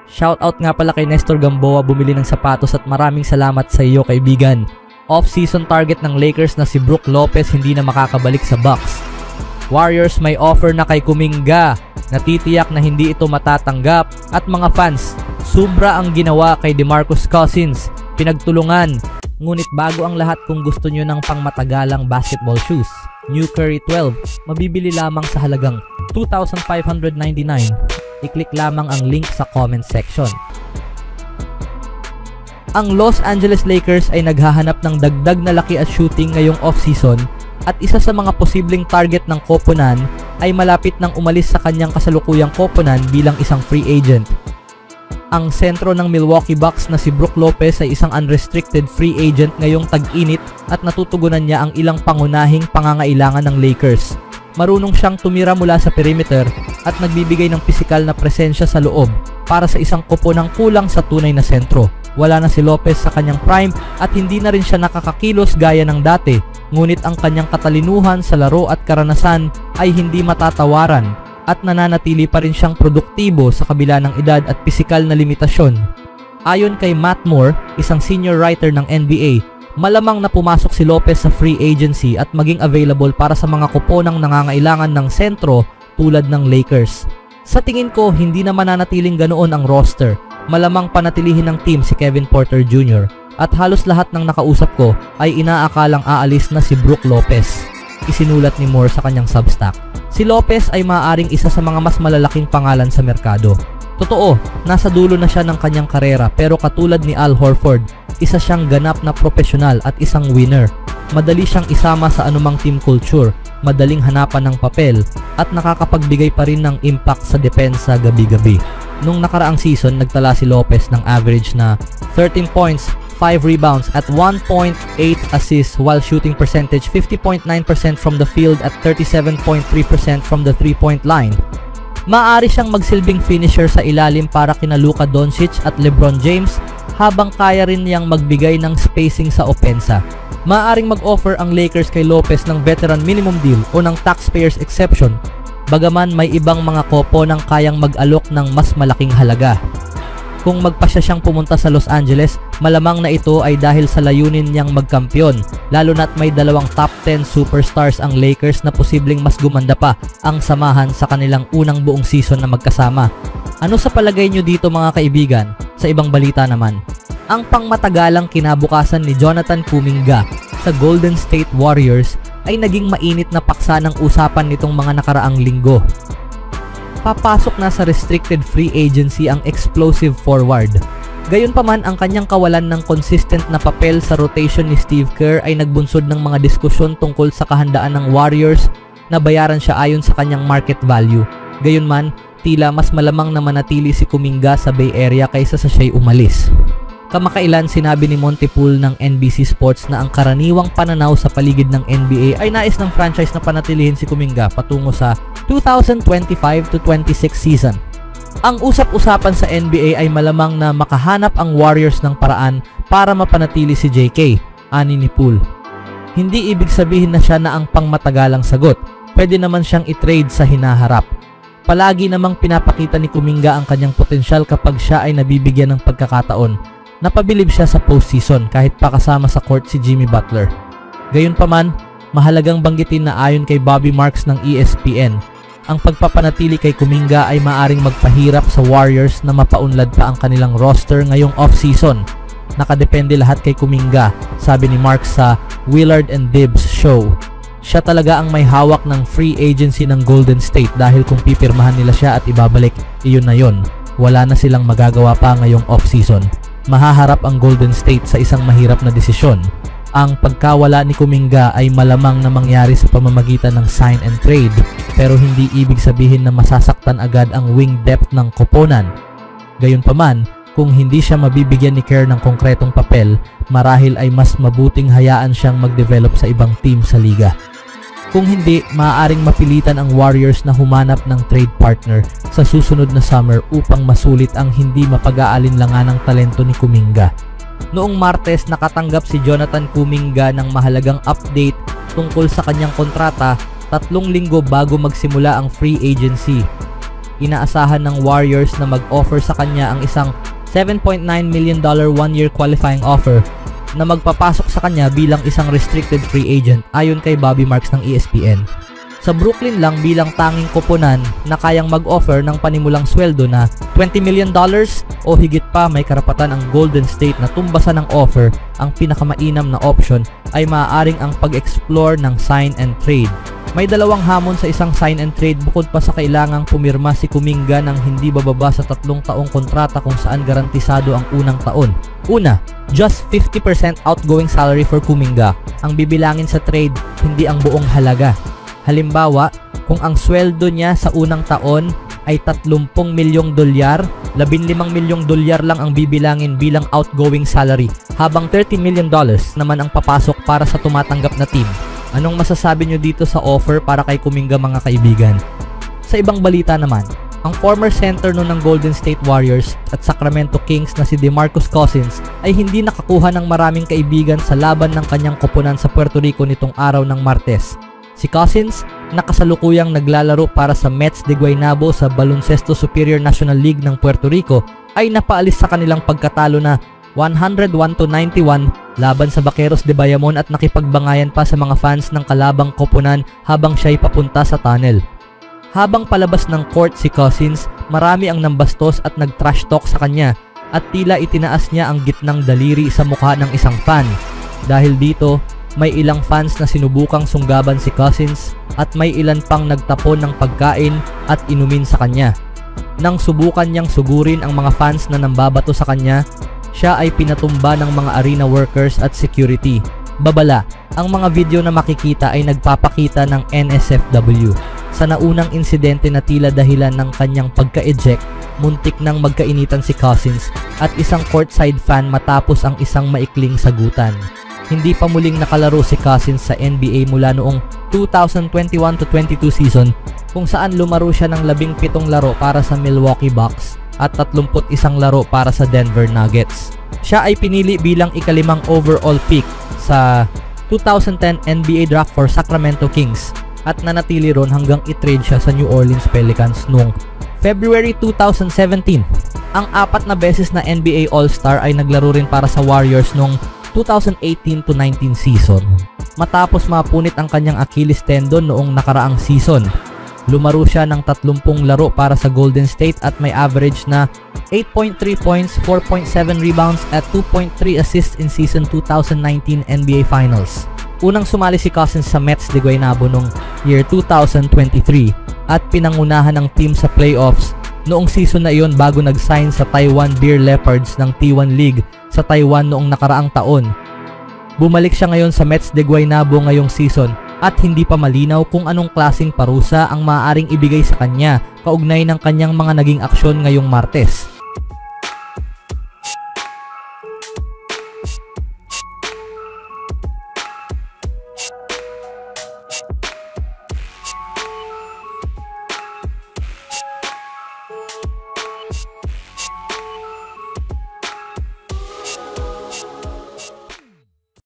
Shoutout nga pala kay Nestor Gamboa, bumili ng sapatos, at maraming salamat sa iyo kaibigan. Off-season target ng Lakers na si Brook Lopez hindi na makakabalik sa Bucks. Warriors may offer na kay Kuminga, natitiyak na hindi ito matatanggap, at mga fans, sobra ang ginawa kay DeMarcus Cousins, pinagtulungan. Ngunit bago ang lahat, kung gusto nyo ng pangmatagalang basketball shoes, New Curry 12, mabibili lamang sa halagang $2,599. I-click lamang ang link sa comment section. Ang Los Angeles Lakers ay naghahanap ng dagdag na laki at shooting ngayong off-season, at isa sa mga posibleng target ng koponan ay malapit nang umalis sa kanyang kasalukuyang koponan bilang isang free agent. Ang sentro ng Milwaukee Bucks na si Brook Lopez ay isang unrestricted free agent ngayong tag-init, at natutugunan niya ang ilang pangunahing pangangailangan ng Lakers. Marunong siyang tumira mula sa perimeter at nagbibigay ng pisikal na presensya sa loob para sa isang koponang kulang sa tunay na sentro. Wala na si Lopez sa kanyang prime at hindi na rin siya nakakakilos gaya ng dati, ngunit ang kanyang katalinuhan sa laro at karanasan ay hindi matatawaran, at nananatili pa rin siyang produktibo sa kabila ng edad at pisikal na limitasyon. Ayon kay Matt Moore, isang senior writer ng NBA, malamang na pumasok si Lopez sa free agency at maging available para sa mga kuponang nangangailangan ng sentro tulad ng Lakers. Sa tingin ko, hindi na mananatiling ganoon ang roster. Malamang panatilihin ng team si Kevin Porter Jr. at halos lahat ng nakausap ko ay inaakalang aalis na si Brook Lopez. Isinulat ni Moore sa kanyang Substack. Si Lopez ay maaaring isa sa mga mas malalaking pangalan sa merkado. Totoo, nasa dulo na siya ng kanyang karera, pero katulad ni Al Horford, isa siyang ganap na profesional at isang winner. Madali siyang isama sa anumang team culture, madaling hanapan ng papel, at nakakapagbigay pa rin ng impact sa depensa gabi-gabi. Nung nakaraang season, nagtala si Lopez ng average na 13 points, 5 rebounds at 1.8 assists while shooting percentage 50.9% from the field at 37.3% from the 3-point line. Maaari siyang magsilbing finisher sa ilalim para kina Luka Doncic at LeBron James, habang kaya rin niyang magbigay ng spacing sa opensa. Maaaring mag-offer ang Lakers kay Lopez ng veteran minimum deal o ng taxpayers exception, bagaman may ibang mga kopo nang kayang mag-alok ng mas malaking halaga. Kung magpasya siyang pumunta sa Los Angeles, malamang na ito ay dahil sa layunin niyang magkampiyon, lalo na't may dalawang top 10 superstars ang Lakers na posibleng mas gumanda pa ang samahan sa kanilang unang buong season na magkasama. Ano sa palagay nyo dito mga kaibigan? Sa ibang balita naman, ang pangmatagalang kinabukasan ni Jonathan Kuminga sa Golden State Warriors ay naging mainit na paksa ng usapan nitong mga nakaraang linggo. Papasok na sa restricted free agency ang explosive forward. Gayunpaman, ang kanyang kawalan ng consistent na papel sa rotation ni Steve Kerr ay nagbunsod ng mga diskusyon tungkol sa kahandaan ng Warriors na bayaran siya ayon sa kanyang market value. Gayunman, tila mas malamang na manatili si Kuminga sa Bay Area kaysa sa siya'y umalis. Kamakailan sinabi ni Monty Poole ng NBC Sports na ang karaniwang pananaw sa paligid ng NBA ay nais ng franchise na panatilihin si Kuminga patungo sa 2025-26 season. Ang usap-usapan sa NBA ay malamang na makahanap ang Warriors ng paraan para mapanatili si JK, ani ni Poole. Hindi ibig sabihin na siya na ang pangmatagalang sagot, pwede naman siyang i-trade sa hinaharap. Palagi namang pinapakita ni Kuminga ang kanyang potensyal kapag siya ay nabibigyan ng pagkakataon. Napabilib siya sa postseason kahit pa kasama sa court si Jimmy Butler. Gayunpaman, mahalagang banggitin na ayon kay Bobby Marks ng ESPN, ang pagpapanatili kay Kuminga ay maaring magpahirap sa Warriors na mapaunlad pa ang kanilang roster ngayong off-season. Nakadepende lahat kay Kuminga, sabi ni Marks sa Willard and Dibbs show. Siya talaga ang may hawak ng free agency ng Golden State dahil kung pipirmahan nila siya at ibabalik, iyon na yon. Wala na silang magagawa pa ngayong off-season. Mahaharap ang Golden State sa isang mahirap na desisyon. Ang pagkawala ni Kuminga ay malamang na mangyari sa pamamagitan ng sign and trade, pero hindi ibig sabihin na masasaktan agad ang wing depth ng koponan. Gayunpaman, kung hindi siya mabibigyan ni Kerr ng konkretong papel, marahil ay mas mabuting hayaan siyang mag-develop sa ibang team sa liga. Kung hindi, maaaring mapilitan ang Warriors na humanap ng trade partner sa susunod na summer upang masulit ang hindi mapag-aalinlanganang talento ni Kuminga. Noong Martes, nakatanggap si Jonathan Kuminga ng mahalagang update tungkol sa kanyang kontrata 3 linggo bago magsimula ang free agency. inaasahan ng Warriors na mag-offer sa kanya ang isang $7.9 million one-year qualifying offer na magpapasok sa kanya bilang isang restricted free agent ayon kay Bobby Marks ng ESPN. Sa Brooklyn lang bilang tanging koponan na kayang mag-offer ng panimulang sweldo na $20 million o higit pa, may karapatan ang Golden State na tumbasan ng offer. Ang pinakamainam na option ay maaaring ang pag-explore ng sign and trade. May dalawang hamon sa isang sign and trade bukod pa sa kailangang pumirma si Kuminga ng hindi bababa sa 3 taong kontrata kung saan garantisado ang unang taon. Una, just 50% outgoing salary for Kuminga. Ang bibilangin sa trade, hindi ang buong halaga. Halimbawa, kung ang sweldo niya sa unang taon ay $30 milyong, $15 milyong lang ang bibilangin bilang outgoing salary, habang $30 million naman ang papasok para sa tumatanggap na team. Anong masasabi nyo dito sa offer para kay Kuminga, mga kaibigan? Sa ibang balita naman, ang former center ng Golden State Warriors at Sacramento Kings na si DeMarcus Cousins ay hindi nakakuha ng maraming kaibigan sa laban ng kanyang koponan sa Puerto Rico nitong araw ng Martes. Si Cousins, nakasalukuyang naglalaro para sa Mets de Guaynabo sa Baloncesto Superior National League ng Puerto Rico, ay napaalis sa kanilang pagkatalo na 101-91 laban sa Vaqueros de Bayamon at nakipagbangayan pa sa mga fans ng kalabang koponan habang siya'y papunta sa tunnel. Habang palabas ng court si Cousins, marami ang nambastos at nag-trash talk sa kanya at tila itinaas niya ang gitnang daliri sa mukha ng isang fan. Dahil dito, may ilang fans na sinubukang sunggaban si Cousins at may ilan pang nagtapon ng pagkain at inumin sa kanya. Nang subukan niyang sugurin ang mga fans na nambabato sa kanya, siya ay pinatumba ng mga arena workers at security. Babala, ang mga video na makikita ay nagpapakita ng NSFW. Sa naunang insidente na tila dahilan ng kanyang pagka-eject, muntik nang magkainitan si Cousins at isang courtside fan matapos ang isang maikling sagutan. Hindi pa muling nakalaro si Cousins sa NBA mula noong 2021-22 season kung saan lumaro siya ng 17 laro para sa Milwaukee Bucks at 31 laro para sa Denver Nuggets. Siya ay pinili bilang ikalimang overall pick sa 2010 NBA Draft for Sacramento Kings at nanatili ron hanggang i-trade siya sa New Orleans Pelicans noong February 2017. Ang 4 na beses na NBA All-Star ay naglaro rin para sa Warriors noong 2018-19 season. Matapos mapunit ang kanyang Achilles tendon noong nakaraang season, lumaro siya ng 30 laro para sa Golden State at may average na 8.3 points, 4.7 rebounds at 2.3 assists in season 2019 NBA Finals. Unang sumali si Cousins sa Mets de Guaynabo noong year 2023 at pinangunahan ng team sa playoffs noong season na iyon bago nag-sign sa Taiwan Beer Leopards ng T1 League sa Taiwan noong nakaraang taon. Bumalik siya ngayon sa Mets de Guaynabo ngayong season at hindi pa malinaw kung anong klaseng parusa ang maaaring ibigay sa kanya kaugnay ng kanyang mga naging aksyon ngayong Martes.